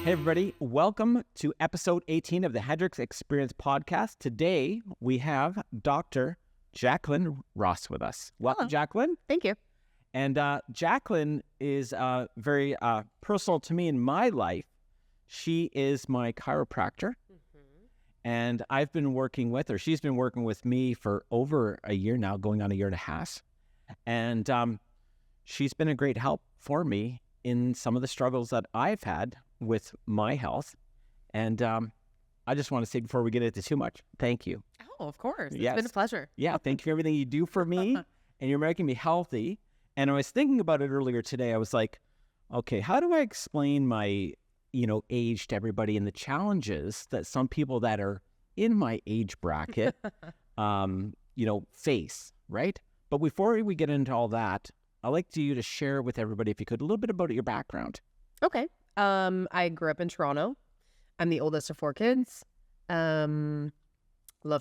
Hey everybody, welcome to episode 18 of the Hendriks Podcast. Today we have Dr. Jacqueline Ross with us. Welcome, Hello. Jacqueline. Thank you. And Jacqueline is very personal to me in my life. She is my chiropractor, and I've been working with her. She's been working with me for over a year now, going on a year and a half. And she's been a great help for me in some of the struggles that I've had with my health. And I just want to say before we get into too much, thank you. Oh, of course. Yes. It's been a pleasure. Yeah, thank you for everything you do for me, and you're making me healthy. And I was thinking about it earlier today. I was like, okay, how do I explain my, age to everybody and the challenges that some people that are in my age bracket, face, right? But before we get into all that, I'd like you to share with everybody, if you could, a little bit about your background. Okay. I grew up in Toronto. I'm the oldest of 4 kids. Love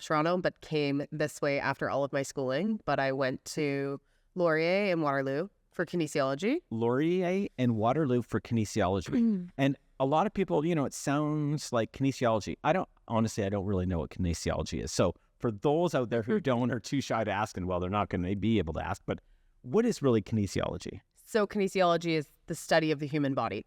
Toronto, but came this way after all of my schooling. But I went to Laurier and Waterloo for kinesiology. Laurier and Waterloo for kinesiology. And a lot of people, it sounds like kinesiology. I don't really know what kinesiology is. So for those out there who don't, are too shy to ask, and well, they're not going to be able to ask, but what is really kinesiology? So kinesiology is the study of the human body.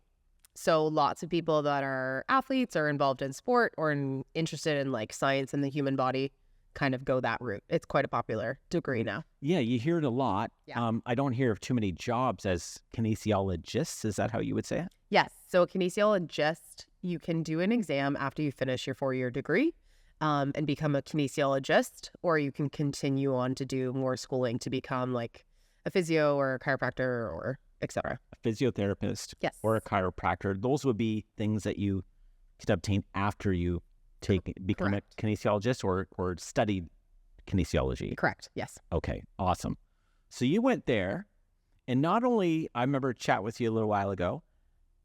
So lots of people that are athletes or involved in sport or interested in like science and the human body kind of go that route. It's quite a popular degree now. Yeah, you hear it a lot. Yeah. I don't hear of too many jobs as kinesiologists. Is that how you would say it? Yes. So a kinesiologist, you can do an exam after you finish your 4-year degree and become a kinesiologist, or you can continue on to do more schooling to become like a physio or a chiropractor or etc. A physiotherapist. Yes. Or a chiropractor. Those would be things that you could obtain after you become Correct. a kinesiologist or studied kinesiology. Correct. Yes. Okay, awesome. So you went there, and not only, I remember chat with you a little while ago,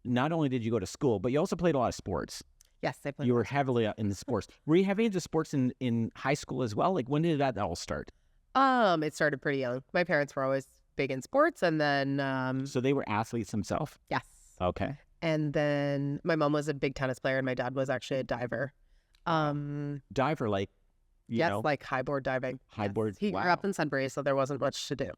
not only did you go to school, but you also played a lot of sports. Yes, I played. You were heavily in the sports. Were you heavy into sports in high school as well? Like, when did that all start? It started pretty young. My parents were always big in sports, and then So they were athletes themselves? yes. Okay. And then my mom was a big tennis player, and my dad was actually a diver. Diver, like, you know, like high board diving. high Yes. board. He grew up in Sudbury, so there wasn't much to do.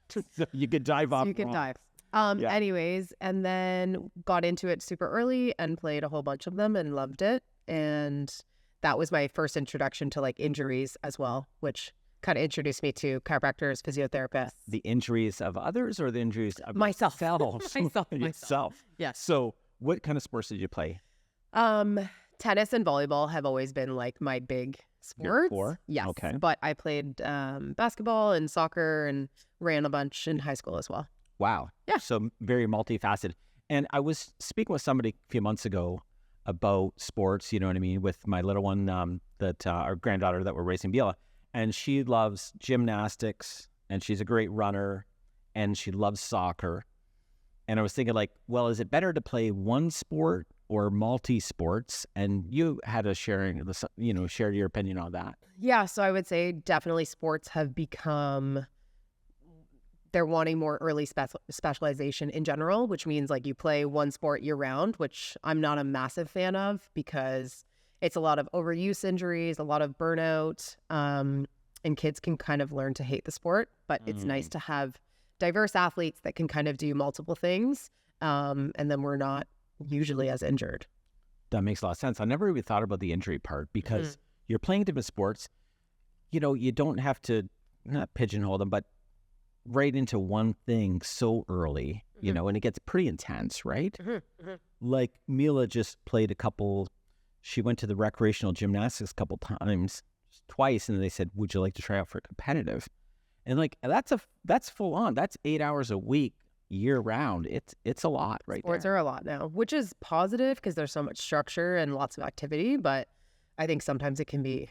So you could dive off. So you could dive. Yeah. Anyways, and then got into it super early and played a whole bunch of them and loved it. And that was my first introduction to like injuries as well, which kind of introduced me to chiropractors, physiotherapists. The injuries of others or the injuries of Myself. yourself? Myself. Yes. So what kind of sports did you play? Tennis and volleyball have always been like my big Your sports. core? Yes. Okay. But I played basketball and soccer and ran a bunch in high school as well. Wow. Yeah. So very multifaceted. And I was speaking with somebody a few months ago about sports, you know what I mean, with my little one, our granddaughter that we're raising, Beulah. And she loves gymnastics, and she's a great runner, and she loves soccer. And I was thinking, like, well, is it better to play one sport or multi-sports? And you had a share your opinion on that. Yeah, so I would say definitely sports have become, they're wanting more early specialization in general, which means like you play one sport year round, which I'm not a massive fan of because it's a lot of overuse injuries, a lot of burnout, and kids can kind of learn to hate the sport. But it's nice to have diverse athletes that can kind of do multiple things, and then we're not usually as injured. That makes a lot of sense. I never really thought about the injury part because you're playing different sports. You know, you don't have to, not pigeonhole them, but right into one thing so early, you know, and it gets pretty intense, right? Like Mila just played she went to the recreational gymnastics a couple times, twice, and they said, would you like to try out for competitive? And like, that's full on. That's 8 hours a week, year round. It's a lot right Sports there. are a lot now, which is positive because there's so much structure and lots of activity, but I think sometimes it can be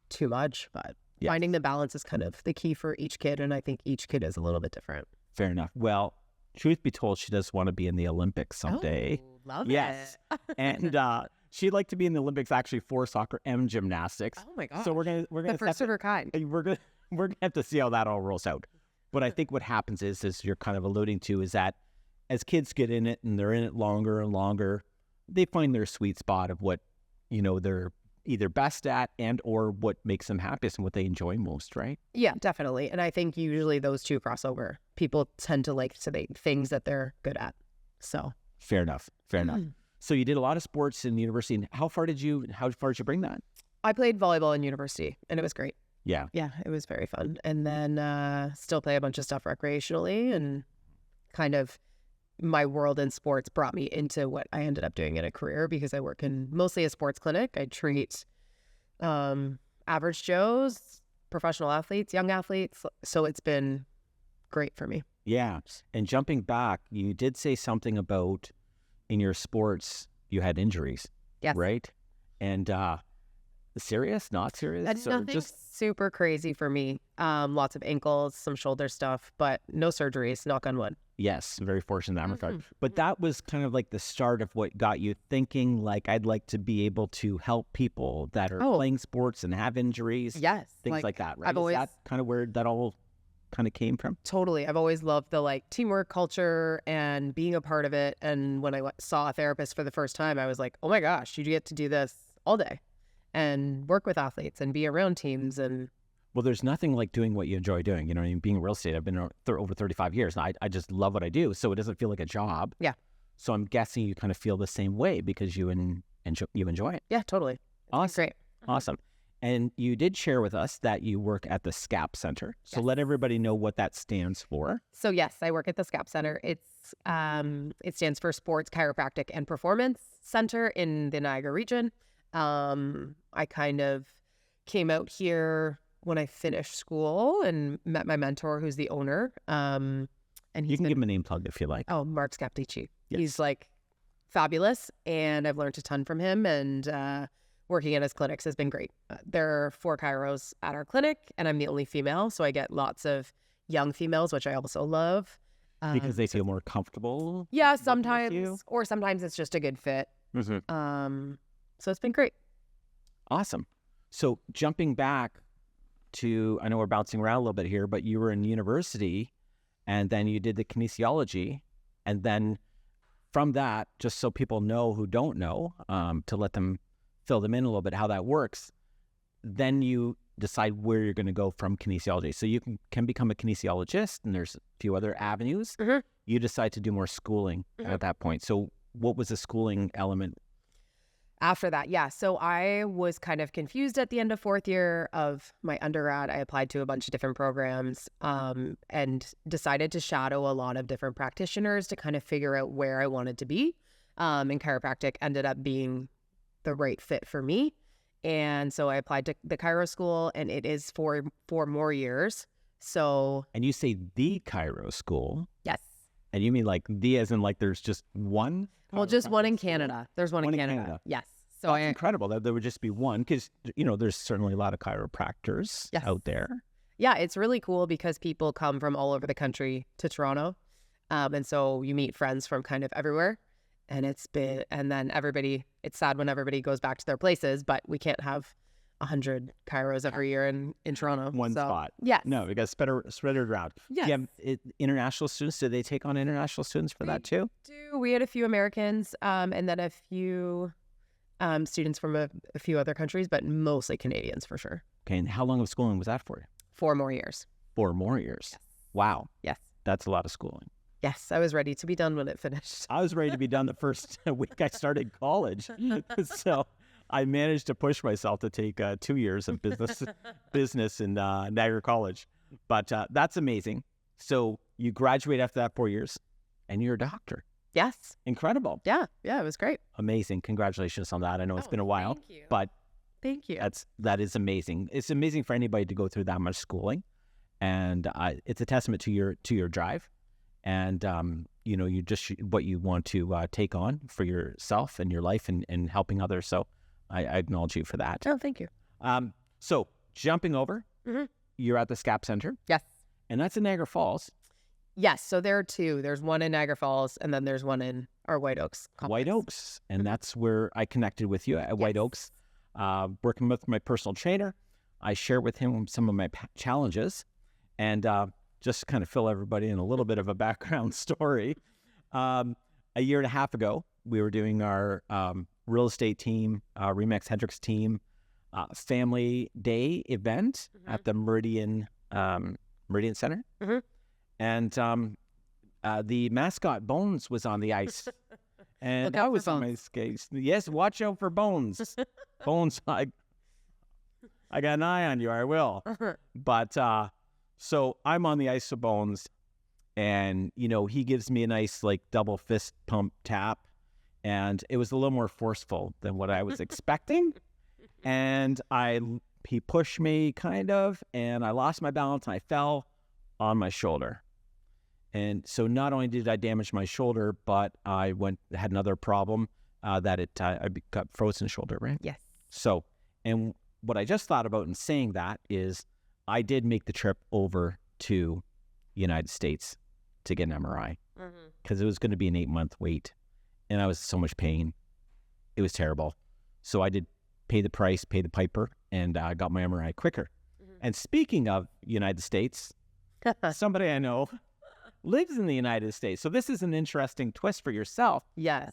too much, but Yes. finding the balance is kind of the key for each kid, and I think each kid is a little bit different. Fair enough. Well, truth be told, she does want to be in the Olympics someday. Oh, love Yes. it. And she'd like to be in the Olympics actually for soccer and gymnastics. Oh my gosh. So we're gonna The first of her kind. we're gonna have to see how that all rolls out. But I think what happens is you're kind of alluding to, is that as kids get in it and they're in it longer and longer, they find their sweet spot of what, they're either best at and or what makes them happiest and what they enjoy most, right? Yeah, definitely. And I think usually those two cross over. People tend to like things that they're good at. So fair enough. So you did a lot of sports in university. And how far did you bring that? I played volleyball in university and it was great. Yeah. Yeah, it was very fun. And then still play a bunch of stuff recreationally, and kind of my world in sports brought me into what I ended up doing in a career, because I work in mostly a sports clinic. I treat average Joes, professional athletes, young athletes. So it's been great for me. Yeah. And jumping back, you did say something about in your sports, you had injuries. Yes. Right? And serious, not serious? Or Nothing super crazy for me. Lots of ankles, some shoulder stuff, but no surgeries, knock on wood. Yes, very fortunate in that regard. But that was kind of like the start of what got you thinking, like, I'd like to be able to help people that are playing sports and have injuries. Yes. Things like that, right? Is that kind of where that all kind of came from? Totally. I've always loved the teamwork culture and being a part of it. And when I saw a therapist for the first time, I was like, oh my gosh, you get to do this all day and work with athletes and be around teams. And well, there's nothing like doing what you enjoy doing. Being in real estate, I've been over 35 years, and I just love what I do. So it doesn't feel like a job. Yeah. So I'm guessing you kind of feel the same way because you enjoy it. Yeah, totally. Awesome. Great. Awesome. And you did share with us that you work at the SCAP Center. So let everybody know what that stands for. So yes, I work at the SCAP Center. It stands for Sports Chiropractic and Performance Center in the Niagara Region. I kind of came out here when I finished school and met my mentor, who's the owner. And you can give him a name plug if you like. Oh, Mark Scaptici. Yes. He's fabulous, and I've learned a ton from him. And working in his clinics has been great. There are 4 chiros at our clinic, and I'm the only female, so I get lots of young females, which I also love. Because they feel more comfortable? Yeah, sometimes. Or sometimes it's just a good fit. Mm-hmm. So it's been great. Awesome. So jumping back to, I know we're bouncing around a little bit here, but you were in university and then you did the kinesiology. And then from that, just so people know who don't know, to let them fill them in a little bit how that works, then you decide where you're going to go from kinesiology. So you can become a kinesiologist, and there's a few other avenues. Mm-hmm. You decide to do more schooling at that point. So what was the schooling element? After that, yeah. So I was kind of confused at the end of 4th year of my undergrad. I applied to a bunch of different programs and decided to shadow a lot of different practitioners to kind of figure out where I wanted to be. And chiropractic ended up being the right fit for me. And so I applied to the chiro school, and it is for 4 more years. So. And you say the chiro school. Yes. And you mean the as in there's just one? Well, just one in Canada. There's one in Canada. Yes. So that's incredible that there would just be one, because, there's certainly a lot of chiropractors out there. Yeah, it's really cool because people come from all over the country to Toronto. And so you meet friends from kind of everywhere. And it's sad when everybody goes back to their places, but we can't have 100 chiros every year in Toronto. One spot. Yeah. No, we got to spread it around. Yes. Yeah. International students, do they take on international students for that too? We had a few Americans and then a few students from a few other countries, but mostly Canadians for sure. Okay. And how long of schooling was that for you? 4 more years. 4 more years. Yes. Wow. Yes. That's a lot of schooling. Yes, I was ready to be done when it finished. I was ready to be done the first week I started college. So I managed to push myself to take 2 years of business in Niagara College. But that's amazing. So you graduate after that 4 years and you're a doctor. Yes. Incredible. Yeah, it was great. Amazing. Congratulations on that. I know it's been a while. Thank you. But thank you. That is amazing. It's amazing for anybody to go through that much schooling. And it's a testament to your drive. And, you just what you want to take on for yourself and your life and helping others. So I acknowledge you for that. Oh, thank you. So jumping over, you're at the SCAP Center. Yes. And that's in Niagara Falls. Yes. So there are 2. There's one in Niagara Falls, and then there's one in our White Oaks complex. White Oaks. And that's where I connected with you at White Oaks, working with my personal trainer. I share with him some of my challenges. And just to kind of fill everybody in a little bit of a background story. A year and a half ago, we were doing our real estate team, Remax Hendriks team, family day event at the Meridian Center. And the mascot Bones was on the ice. And I was on my skates. Yes, watch out for Bones. Bones, I got an eye on you. I will. But so I'm on the ice with Bones, and he gives me a nice like double fist pump tap, and it was a little more forceful than what I was expecting. And he pushed me kind of, and I lost my balance, and I fell on my shoulder. And so not only did I damage my shoulder, but I had another problem that I got frozen shoulder, right? Yes. So, and what I just thought about in saying that is I did make the trip over to the United States to get an MRI because it was going to be an 8-month wait, and I was in so much pain. It was terrible. So I did pay the price, pay the piper, and I got my MRI quicker. And speaking of United States, somebody I know lives in the United States. So this is an interesting twist for yourself. Yes.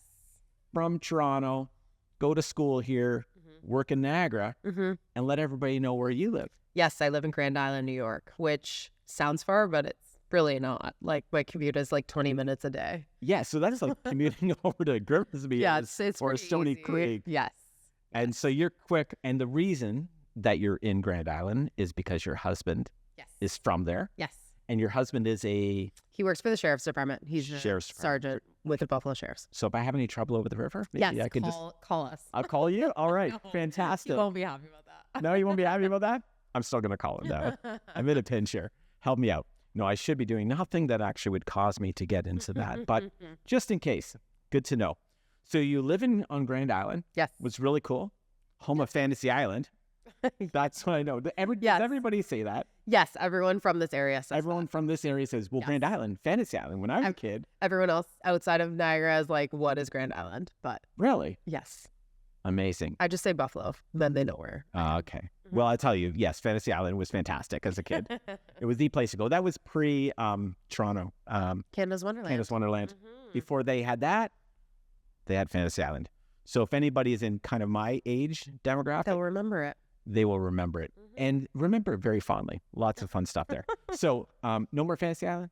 From Toronto, go to school here, work in Niagara, and let everybody know where you live. Yes, I live in Grand Island, New York, which sounds far, but it's really not. Like, my commute is like 20 minutes a day. Yeah, so that's like commuting over to Grimsby or Stony Creek. Yes. And so you're quick. And the reason that you're in Grand Island is because your husband is from there. Yes. And your husband is he works for the Sheriff's Department. He's a sergeant with the Buffalo Sheriffs. So if I have any trouble over the river, maybe I can call us. I'll call you? All right. No, fantastic. You won't be happy about that. No, you won't be happy about that? I'm still going to call him though. I'm in a pinch here. Help me out. No, I should be doing nothing that actually would cause me to get into that. But just in case, good to know. So you live on Grand Island. Yes. It's really cool. Home of Fantasy Island. That's what I know. Does everybody say that? Yes, everyone from this area says Everyone from this area says, well, Grand Island, Fantasy Island. When I was a kid. Everyone else outside of Niagara is like, what is Grand Island? But really? Yes. Amazing. I just say Buffalo, then they know where. Okay. Well, I tell you, yes, Fantasy Island was fantastic as a kid. It was the place to go. That was pre-Toronto. Canada's Wonderland. Canada's Wonderland. Before they had that, they had Fantasy Island. So if anybody is in kind of my age demographic, they'll remember it. They will remember it and remember it very fondly. Lots of fun stuff there. So no more Fantasy Island?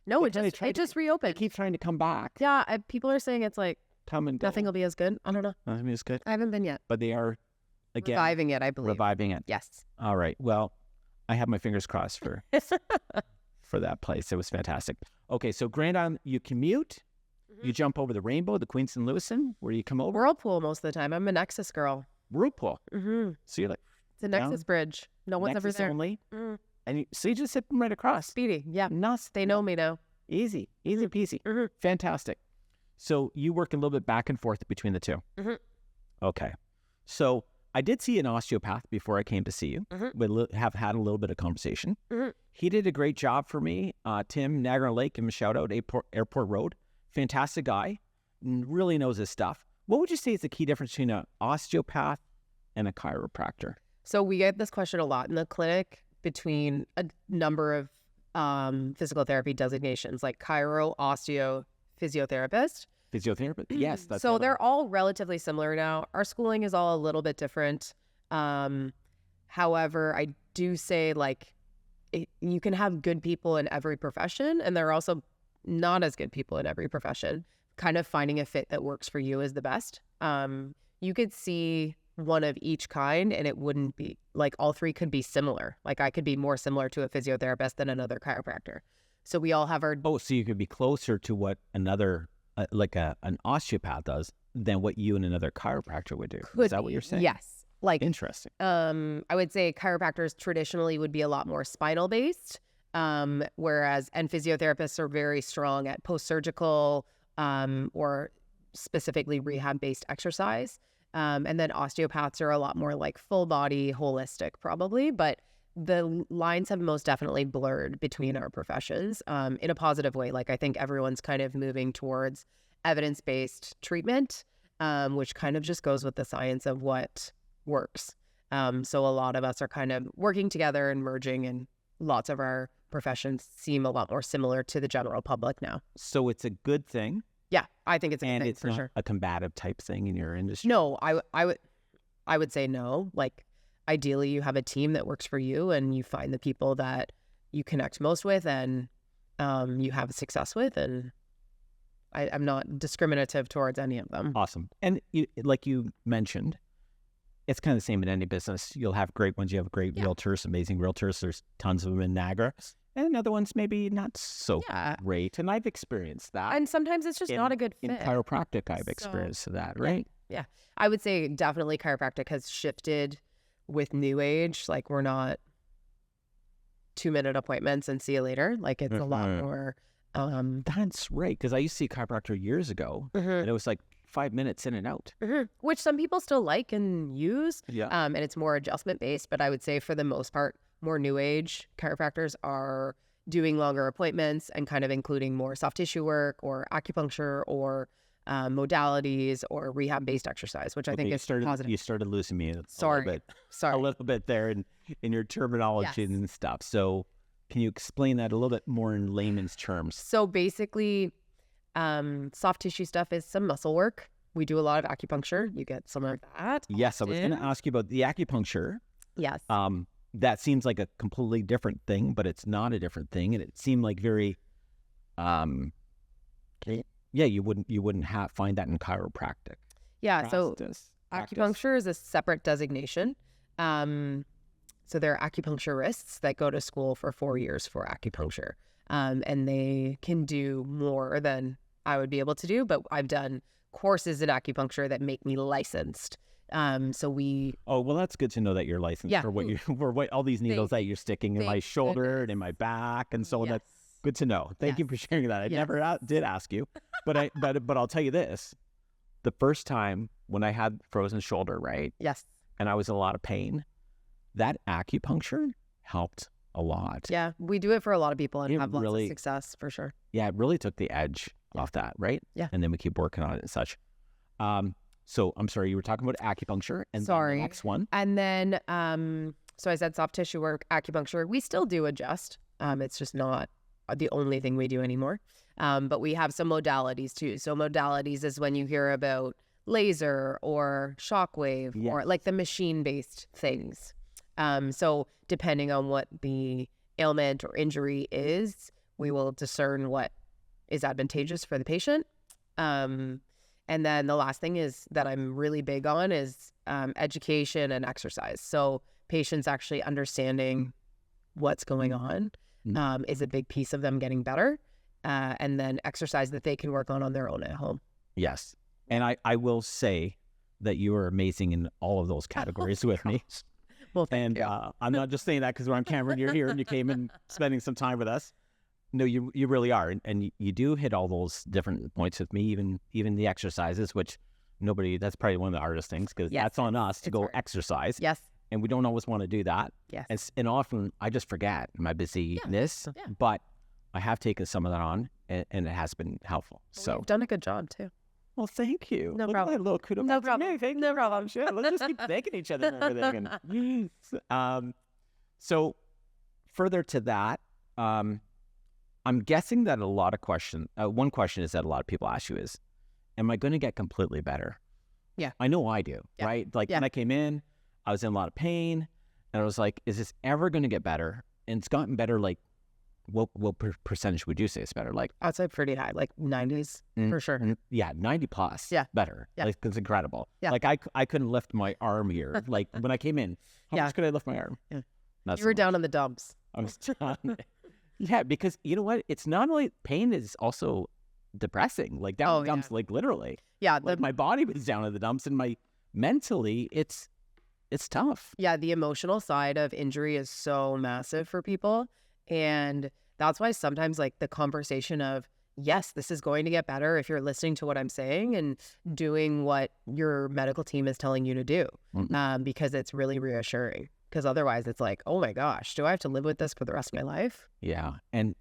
No, it just reopened. Keep trying to come back. Yeah, people are saying it's like nothing will be as good. I don't know. Nothing will be as good. I haven't been yet. But they are, again, reviving it, I believe. Reviving it. Yes. All right. Well, I have my fingers crossed for that place. It was fantastic. Okay, so Grand Island, you commute. You jump over the Rainbow, the Queenston Lewiston. Where do you come over? Whirlpool most of the time. I'm a Nexus girl. Whirlpool. So you're like, it's a Nexus bridge. No one's ever there. Only. And so you just hit them right across. Speedy. Yeah. They know me now. Easy peasy. Fantastic. So you work a little bit back and forth between the two. Okay. So I did see an osteopath before I came to see you. We have had a little bit of conversation. He did a great job for me. Tim, Niagara Lake, give him a shout out, Airport Road. Fantastic guy. Really knows his stuff. What would you say is the key difference between an osteopath and a chiropractor? So we get this question a lot in the clinic between a number of physical therapy designations like chiro, osteo, physiotherapist. Physiotherapist? Yes. That's so they're all relatively similar now. Our schooling is all a little bit different. However, I do say you can have good people in every profession, and there are also not as good people in every profession. Kind of finding a fit that works for you is the best. You could see one of each kind and it wouldn't be like all three could be similar. Like I could be more similar to a physiotherapist than another chiropractor. So we all have our... so you could be closer to what another, an osteopath does than what you and another chiropractor would do. Is that what you're saying? Yes. Interesting. I would say chiropractors traditionally would be a lot more spinal based. Whereas physiotherapists are very strong at post-surgical or specifically rehab-based exercise. And then osteopaths are a lot more like full body, holistic probably, but the lines have most definitely blurred between our professions in a positive way. Like I think everyone's kind of moving towards evidence-based treatment, which kind of just goes with the science of what works. So a lot of us are kind of working together and merging, and lots of our professions seem a lot more similar to the general public now. So it's a good thing Yeah, I think it's a good And thing it's for not sure. a combative type thing in your industry. No, I would say no. Like, ideally, you have a team that works for you, and you find the people that you connect most with, and you have success with. And I'm not discriminative towards any of them. Awesome. And like you mentioned, it's kind of the same in any business. You'll have great ones. You have great realtors, amazing realtors. There's tons of them in Niagara. And other ones maybe not so great. And I've experienced that. And sometimes it's just not a good fit. In chiropractic, I've experienced that, right? Yeah. I would say definitely chiropractic has shifted with new age. Like, we're not 2-minute appointments and see you later. Like, it's a lot more. That's right. Because I used to see a chiropractor years ago, and it was like 5 minutes in and out. Which some people still like and use. Yeah. And it's more adjustment based. But I would say for the most part, more new age chiropractors are doing longer appointments and kind of including more soft tissue work or acupuncture or modalities or rehab-based exercise, which I think is positive. You started losing me Sorry. a little bit there in your terminology and stuff. So can you explain that a little bit more in layman's terms? So basically, soft tissue stuff is some muscle work. We do a lot of acupuncture. You get some of that. Yes, I was going to ask you about the acupuncture. Yes. That seems like a completely different thing, but it's not a different thing. And it seemed like very... you wouldn't find that in chiropractic. Yeah, practice. Acupuncture is a separate designation. So there are acupuncturists that go to school for 4 years for acupuncture, and they can do more than I would be able to do. But I've done courses in acupuncture that make me licensed. Oh, well, that's good to know that you're licensed for all these needles that you're sticking in my shoulder and in my back and so on. That's good to know. Thank you for sharing that. I never did ask you, but I'll tell you this: the first time when I had frozen shoulder, right? Yes. And I was in a lot of pain, that acupuncture helped a lot. Yeah, we do it for a lot of people and have lots of success for sure. Yeah, it really took the edge off that, right? Yeah. And then we keep working on it and such. So I'm sorry, you were talking about acupuncture and then the next one. And then, so I said soft tissue work, acupuncture. We still do adjust. It's just not the only thing we do anymore. But we have some modalities too. So modalities is when you hear about laser or shockwave or like the machine-based things. So depending on what the ailment or injury is, we will discern what is advantageous for the patient. And then the last thing is that I'm really big on is education and exercise. So patients actually understanding what's going on is a big piece of them getting better. And then exercise that they can work on their own at home. Yes. And I will say that you are amazing in all of those categories with me. Well, thank you. I'm not just saying that because we're on camera and you're here and you came in spending some time with us. No, you really are. And you do hit all those different points with me, even the exercises, which that's probably one of the hardest things because that's on us to go exercise. Yes. And we don't always want to do that. Yes. And often I just forget my busyness, but I have taken some of that on and it has been helpful. So you've done a good job too. Well, thank you. No problem. Little kudos. No problem. No problem. Shit, let's just keep thanking each other and everything. So further to that, I'm guessing that one question is that a lot of people ask you is, am I going to get completely better? Yeah. I know I do, right? Like when I came in, I was in a lot of pain and I was like, is this ever going to get better? And it's gotten better. Like what percentage would you say it's better? Like I'd say pretty high, like 90s for sure. Yeah. 90 plus. Yeah. Better. Yeah. Like it's incredible. Yeah. Like I couldn't lift my arm here. Like when I came in, how much could I lift my arm? Yeah. You were down in the dumps. I was down. Yeah, because you know what? It's not only pain is also depressing. Like down in the dumps, like literally. Yeah. Like my body was down in the dumps and mentally it's tough. Yeah. The emotional side of injury is so massive for people. And that's why sometimes like the conversation of, yes, this is going to get better if you're listening to what I'm saying and doing what your medical team is telling you to do, because it's really reassuring. Because otherwise it's like, oh my gosh, do I have to live with this for the rest of my life? Yeah. And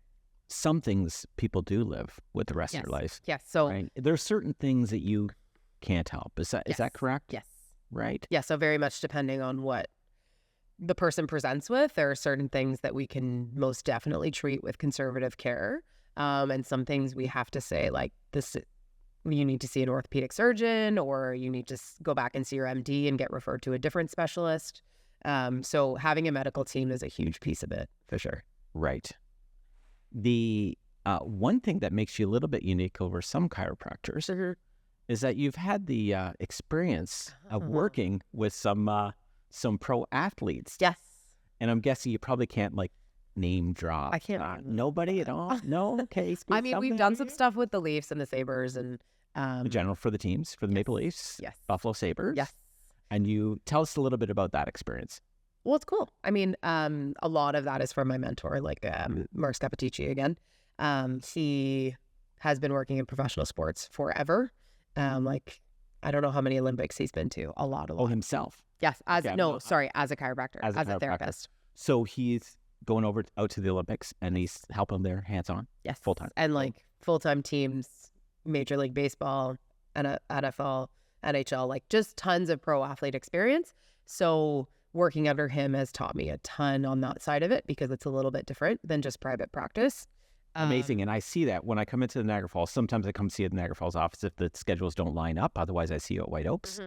some things people do live with the rest of their life. Yes. So there's certain things that you can't help. Is that correct? Yes. Right? Yeah. So very much depending on what the person presents with, there are certain things that we can most definitely treat with conservative care. And some things we have to say like this, you need to see an orthopedic surgeon, or you need to go back and see your MD and get referred to a different specialist. So having a medical team is a huge piece of it, for sure. Right. The one thing that makes you a little bit unique over some chiropractors is that you've had the experience of working with some pro athletes. Yes. And I'm guessing you probably can't like name drop. I can't. Nobody at all? No? Okay. I mean, we've done some stuff with the Leafs and the Sabres and... in general, for the teams, for the Maple Leafs, yes, Buffalo Sabres. Yes. And you tell us a little bit about that experience. Well, it's cool. I mean, a lot of that is from my mentor, like Mark Scapitici again. He has been working in professional sports forever. Like, I don't know how many Olympics he's been to. A lot. Oh, himself? Yes. As a chiropractor, as a therapist. So he's going out to the Olympics and he's helping there hands-on? Yes. Full-time? And like full-time teams, Major League Baseball, and NFL, NHL, like just tons of pro athlete experience. So working under him has taught me a ton on that side of it because it's a little bit different than just private practice. Amazing. And I see that when I come into the Niagara Falls. Sometimes I come see at the Niagara Falls office if the schedules don't line up. Otherwise, I see you at White Oaks.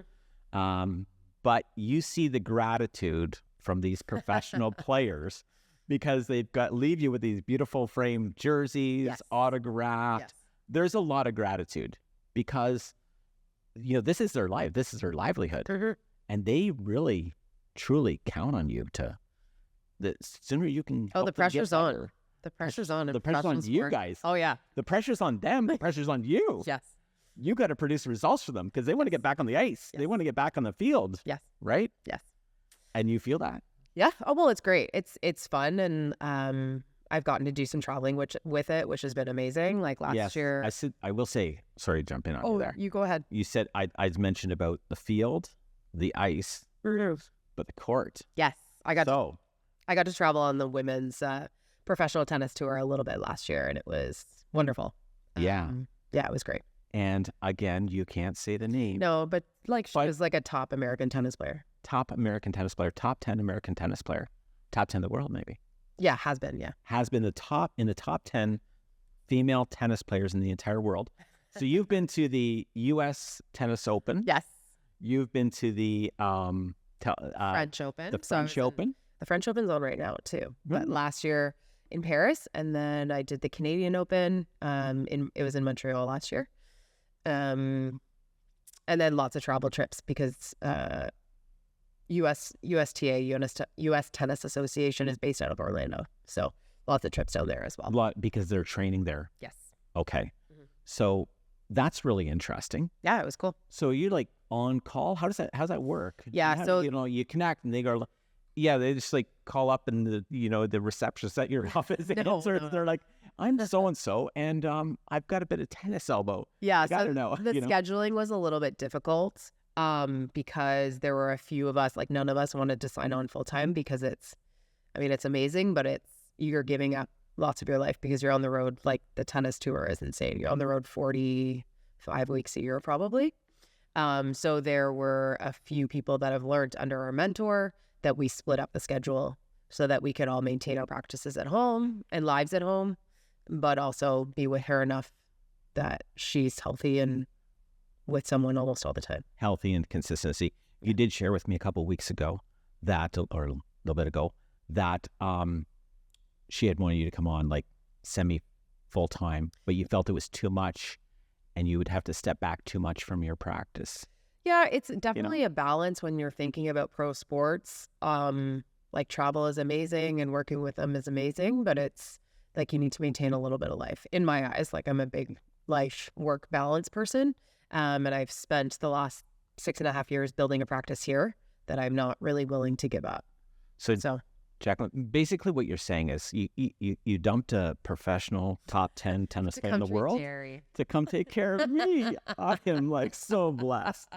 But you see the gratitude from these professional players because they've leave you with these beautiful framed jerseys, autographed. Yes. There's a lot of gratitude because, this is their life. This is their livelihood. And they really, truly count on you the sooner you can. Oh, the pressure's on. The pressure's on. The pressure's on you guys. Oh, yeah. The pressure's on them. The pressure's on you. Yes. You got to produce results for them because they want to get back on the ice. Yes. They want to get back on the field. Yes. Right? Yes. And you feel that? Yeah. Oh, well, it's great. It's fun. And I've gotten to do some traveling with it, which has been amazing. Like last year. I will say, sorry to jump in on you there. You go ahead. You said, I mentioned about the field, the ice, but the court. Yes. I got to travel on the women's professional tennis tour a little bit last year, and it was wonderful. Yeah. Yeah, it was great. And again, you can't say the name. No, but she was like a top American tennis player. Top American tennis player, top 10 American tennis player, top 10 in the world, maybe. Yeah, has been, yeah. Has been in the top 10 female tennis players in the entire world. So you've been to the U.S. Tennis Open. Yes. You've been to the French Open. The French Open. The French Open's on right now, too. But last year in Paris, and then I did the Canadian Open. It was in Montreal last year. And then lots of travel trips because USTA, U.S. Tennis Association, is based out of Orlando. So lots of trips down there as well. Because they're training there. Yes. Okay. So that's really interesting. Yeah, it was cool. So you're like on call? How's that work? Yeah. So you connect and they go, they just like call up and the receptionist at your office answers. They're like, I'm so-and-so and I've got a bit of tennis elbow. Yeah. I don't know. The scheduling was a little bit difficult because there were a few of us, like none of us wanted to sign on full time because it's amazing, but you're giving up lots of your life because you're on the road. Like the tennis tour is insane. You're on the road 45 weeks a year probably. So there were a few people that have learned under our mentor that we split up the schedule so that we could all maintain our practices at home and lives at home, but also be with her enough that she's healthy and with someone almost all the time. Healthy and consistency. You did share with me a couple of weeks ago or a little bit ago, that she had wanted you to come on like semi full time, but you felt it was too much and you would have to step back too much from your practice. Yeah, it's definitely a balance when you're thinking about pro sports. Like travel is amazing and working with them is amazing, but it's like you need to maintain a little bit of life. In my eyes, like I'm a big life-work balance person. And I've spent the last 6.5 years building a practice here that I'm not really willing to give up. So Jacqueline, basically what you're saying is you dumped a professional top 10 tennis player in the world to come take care of me. I am like so blessed.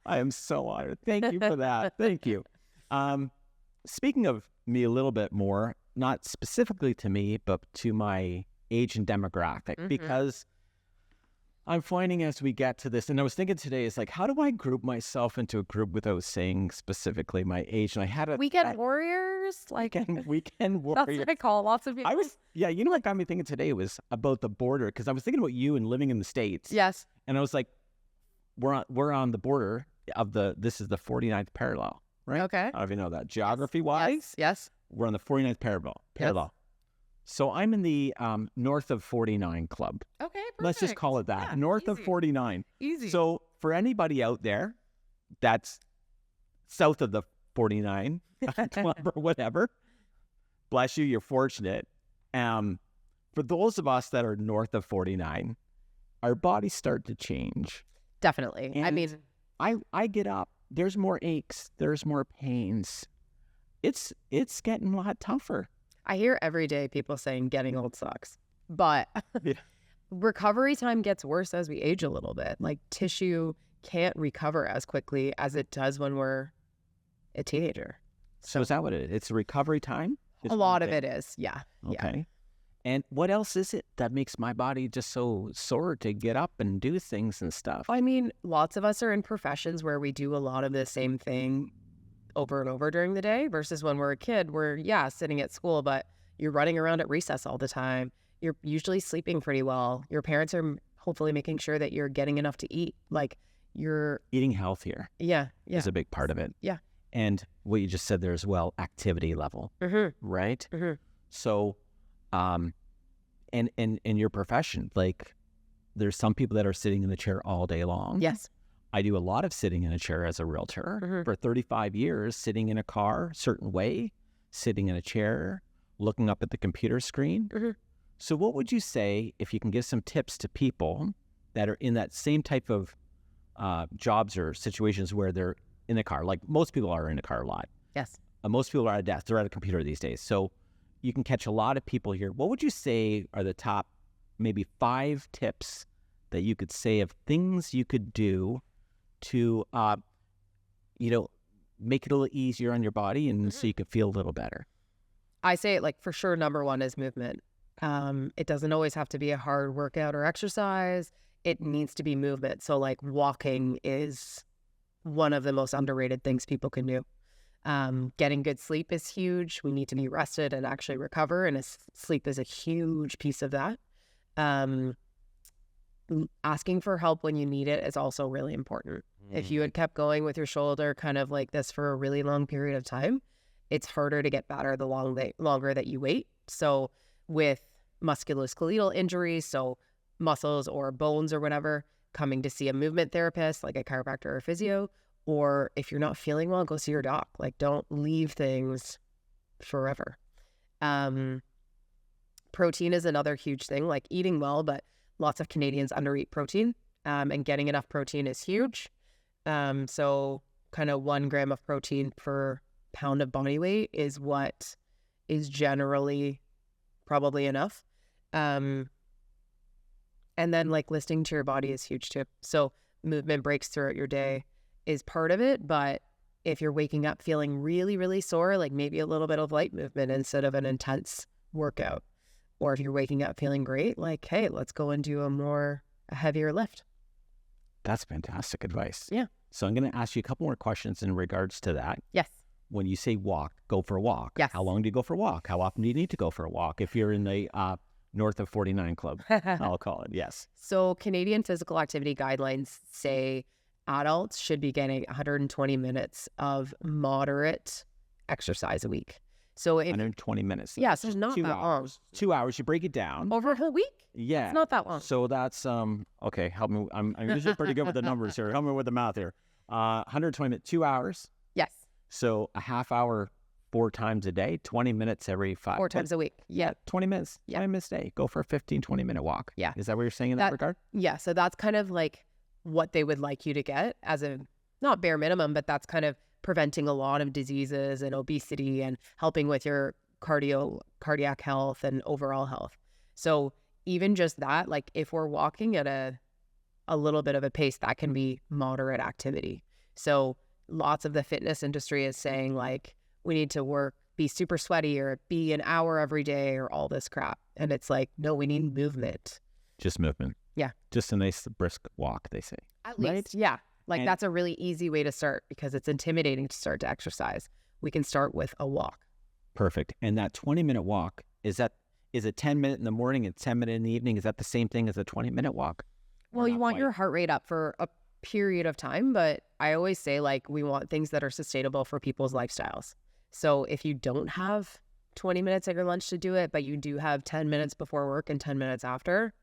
I am so honored. Thank you for that. Thank you. Speaking of me a little bit more, not specifically to me, but to my age and demographic, because I'm finding as we get to this, and I was thinking today, is like, how do I group myself into a group without saying specifically my age? And I had Weekend warriors, like weekend warriors. That's what I call lots of people. What got me thinking today was about the border, because I was thinking about you and living in the States. Yes. And I was like, we're on the border of this is the 49th parallel, right? Okay. I don't know if you know that. Geography-wise, Yes. we're on the 49th parallel. Yes. So I'm in the north of 49 club. Okay, perfect. Let's just call it that. Yeah, north of easy. 49. Easy. So for anybody out there that's south of the 49 club or whatever, bless you, you're fortunate. For those of us that are north of 49, our bodies start to change. Definitely. And I mean, I get up, there's more aches, there's more pains. It's getting a lot tougher. I hear every day people saying getting old sucks, but Yeah. recovery time gets worse as we age a little bit. Like tissue can't recover as quickly as it does when we're a teenager. So is that what it is? It's recovery time? A lot of it is. Yeah. Okay. Yeah. And what else is it that makes my body just so sore to get up and do things and stuff? I mean, lots of us are in professions where we do a lot of the same thing over and over during the day versus when we're a kid, we're, sitting at school, but you're running around at recess all the time. You're usually sleeping pretty well. Your parents are hopefully making sure that you're getting enough to eat. Like you're Eating healthier yeah. is a big part of it. Yeah. And what you just said there as well, activity level, right? Mm-hmm. So, and in your profession, like there's some people that are sitting in the chair all day long. Yes. I do a lot of sitting in a chair as a realtor. For 35 years, sitting in a car, certain way, sitting in a chair, looking up at the computer screen. So what would you say if you can give some tips to people that are in that same type of jobs or situations where they're in the car? Like most people are in a car a lot. Yes. Most people are at a desk. They're at a computer these days. So you can catch a lot of people here. What would you say are the top maybe 5 tips that you could say of things you could do to, make it a little easier on your body and so you could feel a little better? I say like for sure, number one is movement. It doesn't always have to be a hard workout or exercise. It needs to be movement. So like walking is one of the most underrated things people can do. Getting good sleep is huge. We need to be rested and actually recover. And sleep is a huge piece of that. Asking for help when you need it is also really important. If you had kept going with your shoulder kind of like this for a really long period of time, it's harder to get better the longer that you wait. So with musculoskeletal injuries, so muscles or bones or whatever, coming to see a movement therapist like a chiropractor or physio, or if you're not feeling well, go see your doc. Like don't leave things forever. Protein is another huge thing, like eating well, but lots of Canadians undereat protein, and getting enough protein is huge. So kind of 1 gram of protein per pound of body weight is what is generally probably enough. And then like listening to your body is huge too. So movement breaks throughout your day is part of it. But if you're waking up feeling really, really sore, like maybe a little bit of light movement instead of an intense workout. Or if you're waking up feeling great, like, hey, let's go and do a heavier lift. That's fantastic advice. Yeah. So I'm going to ask you a couple more questions in regards to that. Yes. When you say walk, go for a walk. Yes. How long do you go for a walk? How often do you need to go for a walk? If you're in the north of 49 club, I'll call it. Yes. So Canadian physical activity guidelines say adults should be getting 120 minutes of moderate exercise a week. So 120 minutes. Yeah, so it's not 2 that hours. 2 hours. You break it down. Over a whole week? Yeah. It's not that long. So that's, okay, help me. I'm usually pretty good with the numbers here. Help me with the math here. 120 minutes, 2 hours. Yes. So a half hour 4 times a day, 20 minutes every 5. 4 times a week. Yeah. 20 minutes. Yeah. 20 minutes a day. Go for a 15, 20-minute walk. Yeah. Is that what you're saying in that regard? Yeah. So that's kind of like what they would like you to get as a, not bare minimum, but that's kind of preventing a lot of diseases and obesity and helping with your cardiac health and overall health. So even just that, like if we're walking at a little bit of a pace, that can be moderate activity. So lots of the fitness industry is saying like, we need to be super sweaty or be an hour every day or all this crap. And it's like, no, we need movement. Just movement. Yeah. Just a nice brisk walk, they say. At least. Yeah. Like that's a really easy way to start because it's intimidating to start to exercise. We can start with a walk. Perfect. And that 20-minute walk, is it 10 minutes in the morning and 10 minutes in the evening? Is that the same thing as a 20-minute walk? Well, you want your heart rate up for period of time, but I always say like we want things that are sustainable for people's lifestyles. So if you don't have 20 minutes at your lunch to do it, but you do have 10 minutes before work and 10 minutes after,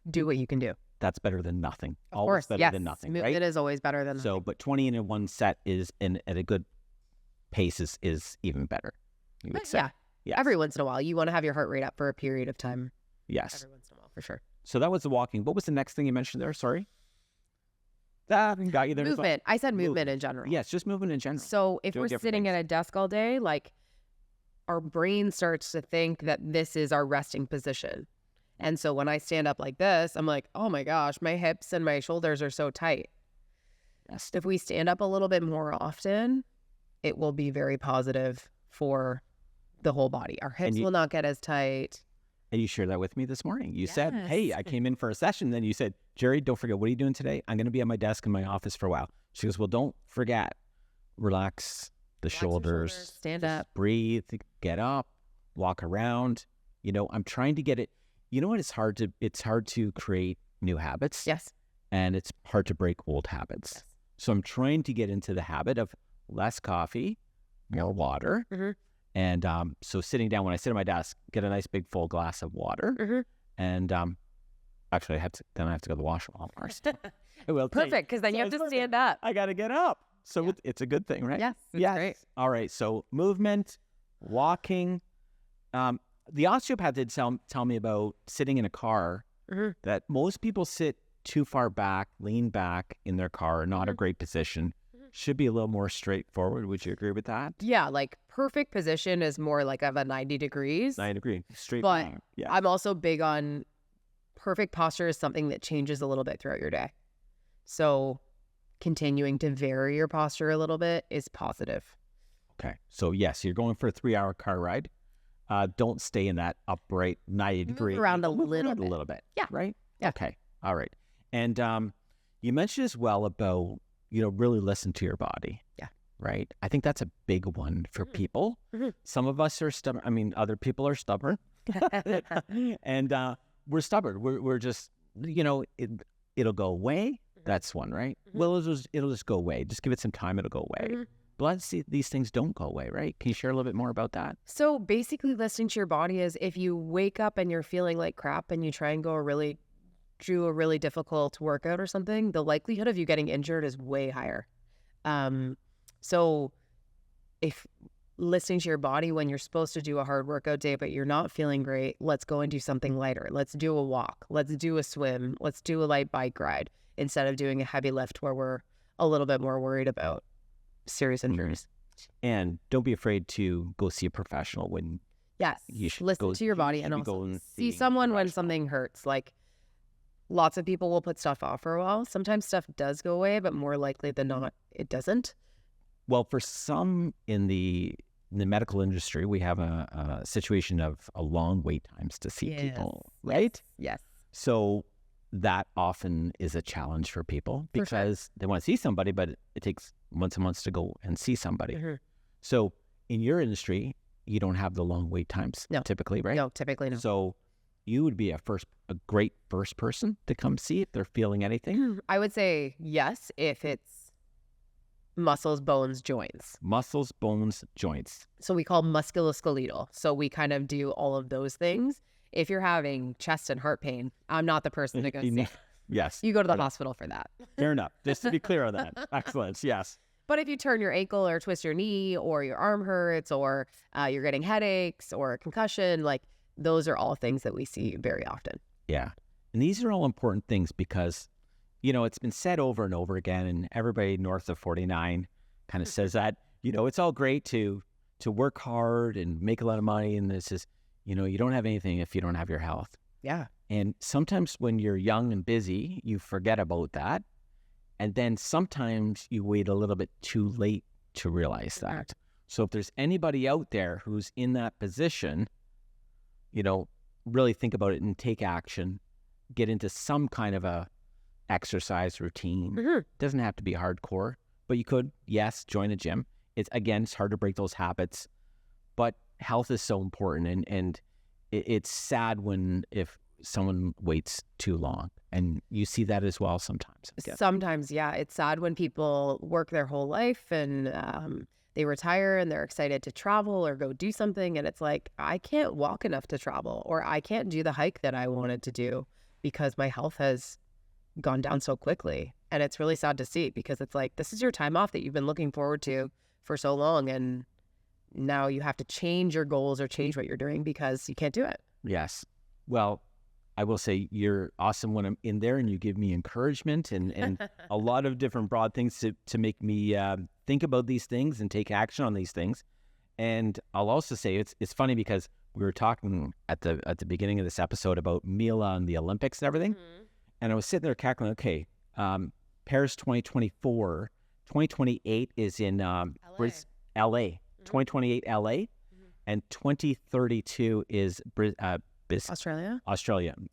do what you can do. That's better than nothing. Of Always course, better yes. than nothing, right? It is always better than so, nothing. But 20 in one set is at a good pace is even better. You would say. Yeah. Yes. Every once in a while, you want to have your heart rate up for a period of time. Yes. Every once in a while, for sure. So that was the walking. What was the next thing you mentioned there? Sorry. That got you there. Movement. I said movement in general. Yes, just movement in general. So if Doing we're different sitting things. at a desk all day, like our brain starts to think that this is our resting position. And so when I stand up like this, I'm like, oh my gosh, my hips and my shoulders are so tight. Yes. If we stand up a little bit more often, it will be very positive for the whole body. Our hips will not get as tight. And you shared that with me this morning. You said, hey, Yes. I came in for a session. Then you said, Jerry, don't forget, what are you doing today? I'm going to be at my desk in my office for a while. She goes, well, don't forget, relax the shoulders, stand just up. breathe, get up, walk around. You know, I'm trying to get it. You know what? It's hard to create new habits. Yes. And it's hard to break old habits. Yes. So I'm trying to get into the habit of less coffee, more water. Mm-hmm. And so sitting down, when I sit at my desk, get a nice big full glass of water. Mm-hmm. And actually, I have to go to the washroom first. Perfect, because then you have to stand up. I got to get up. So it's a good thing, right? Yes, it's great. All right. So movement, walking. The osteopath did tell me about sitting in a car, Mm-hmm. that most people sit too far back, lean back in their car, not Mm-hmm. a great position. Should be a little more straightforward. Would you agree with that? Yeah, like perfect position is more like of a 90 degrees. I agree. Straight But back. Yeah. I'm also big on perfect posture is something that changes a little bit throughout your day. So continuing to vary your posture a little bit is positive. Okay. So yes, you're going for a 3-hour car ride. Don't stay in that upright 90 degree. Move around a Move little around bit. a little bit. Yeah. Right? Yeah. Okay. All right. And you mentioned as well about, really listen to your body. Yeah. Right? I think that's a big one for people. Mm-hmm. Some of us are stubborn. I mean, other people are stubborn. And we're stubborn. We're just, it'll go away. That's one, right? Mm-hmm. Well, it'll just go away. Just give it some time. It'll go away. Mm-hmm. But let's see, these things don't go away, right? Can you share a little bit more about that? So basically listening to your body is if you wake up and you're feeling like crap and you try and do a really difficult workout or something, the likelihood of you getting injured is way higher. So if listening to your body when you're supposed to do a hard workout day, but you're not feeling great, let's go and do something lighter. Let's do a walk. Let's do a swim. Let's do a light bike ride instead of doing a heavy lift where we're a little bit more worried about serious injuries. And don't be afraid to go see a professional when Yes. you should Listen to your body and also see someone when something hurts. Like lots of people will put stuff off for a while. Sometimes stuff does go away, but more likely than not, it doesn't. Well, for some in the medical industry, we have a situation of a long wait times to see people, right? Yes. So that often is a challenge for people because they want to see somebody, but it takes months and months to go and see somebody. Mm-hmm. So in your industry, you don't have the long wait times typically, right? No, typically no. So you would be a great first person to come see if they're feeling anything. I would say yes if it's muscles, bones, joints. Muscles, bones, joints. So we call musculoskeletal. So we kind of do all of those things. If you're having chest and heart pain, I'm not the person to go see. Yes. You go to the hospital for that. Fair enough. Just to be clear on that. Excellent. Yes. But if you turn your ankle or twist your knee or your arm hurts or you're getting headaches or a concussion, like those are all things that we see very often. Yeah. And these are all important things because, it's been said over and over again, and everybody north of 49 kind of says that, it's all great to work hard and make a lot of money. And this is, you don't have anything if you don't have your health. Yeah. And sometimes when you're young and busy, you forget about that. And then sometimes you wait a little bit too late to realize that. So if there's anybody out there who's in that position, really think about it and take action, get into some kind of a exercise routine. Mm-hmm. Doesn't have to be hardcore, but you could, yes, join a gym. It's hard to break those habits, but health is so important. And it's sad if someone waits too long. And you see that as well sometimes. Sometimes, yeah. It's sad when people work their whole life and they retire and they're excited to travel or go do something. And it's like, I can't walk enough to travel, or I can't do the hike that I wanted to do because my health has gone down so quickly. And it's really sad to see, because it's like, this is your time off that you've been looking forward to for so long. And now you have to change your goals or change what you're doing because you can't do it. Yes. Well, I will say you're awesome when I'm in there, and you give me encouragement and a lot of different broad things to make me think about these things and take action on these things. And I'll also say it's funny because we were talking at the beginning of this episode about Mila and the Olympics and everything. Mm-hmm. And I was sitting there calculating, okay, Paris 2024, 2028 is in LA. Mm-hmm. 2028 LA, mm-hmm. and 2032 is Australia,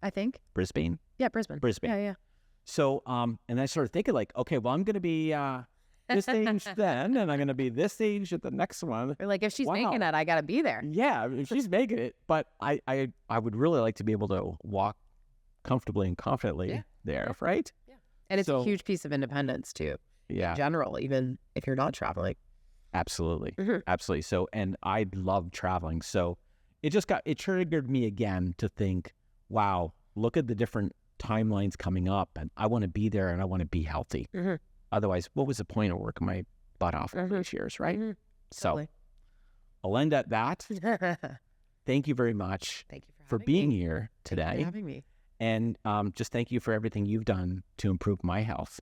I think. Brisbane. Yeah, Brisbane. Yeah. So, and I started thinking like, okay, well, I'm going to be this age then, and I'm going to be this age at the next one. Or like, if she's making it, I got to be there. Yeah, if she's making it. But I would really like to be able to walk comfortably and confidently there, right? Yeah. And it's a huge piece of independence too. Yeah. In general, even if you're not traveling. Absolutely. Mm-hmm. Absolutely. So, and I love traveling. So it triggered me again to think, wow, look at the different timelines coming up, and I want to be there and I want to be healthy. Mm-hmm. Otherwise, what was the point of working my butt off all these years, right? Mm-hmm. So I'll end at that. Thank you very much. Thank you for being here today. Thank you for having me. And just thank you for everything you've done to improve my health.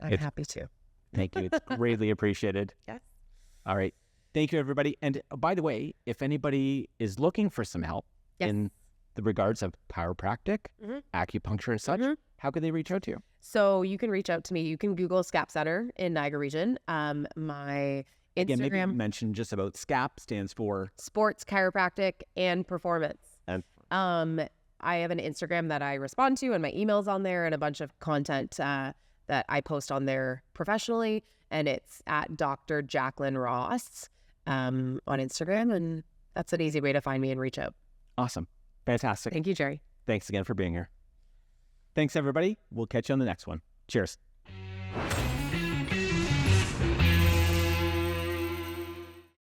I'm happy to. Thank you. It's greatly appreciated. Yes. All right. Thank you, everybody. And by the way, if anybody is looking for some help in the regards of chiropractic, acupuncture and such, how could they reach out to you? So you can reach out to me. You can Google SCAP Center in Niagara Region. My Instagram. Again, maybe mention just about SCAP stands for Sports, Chiropractic, and Performance. And I have an Instagram that I respond to, and my email's on there, and a bunch of content that I post on there professionally. And it's at Dr. Jacqueline Ross on Instagram. And that's an easy way to find me and reach out. Awesome. Fantastic. Thank you, Jerry. Thanks again for being here. Thanks, everybody. We'll catch you on the next one. Cheers.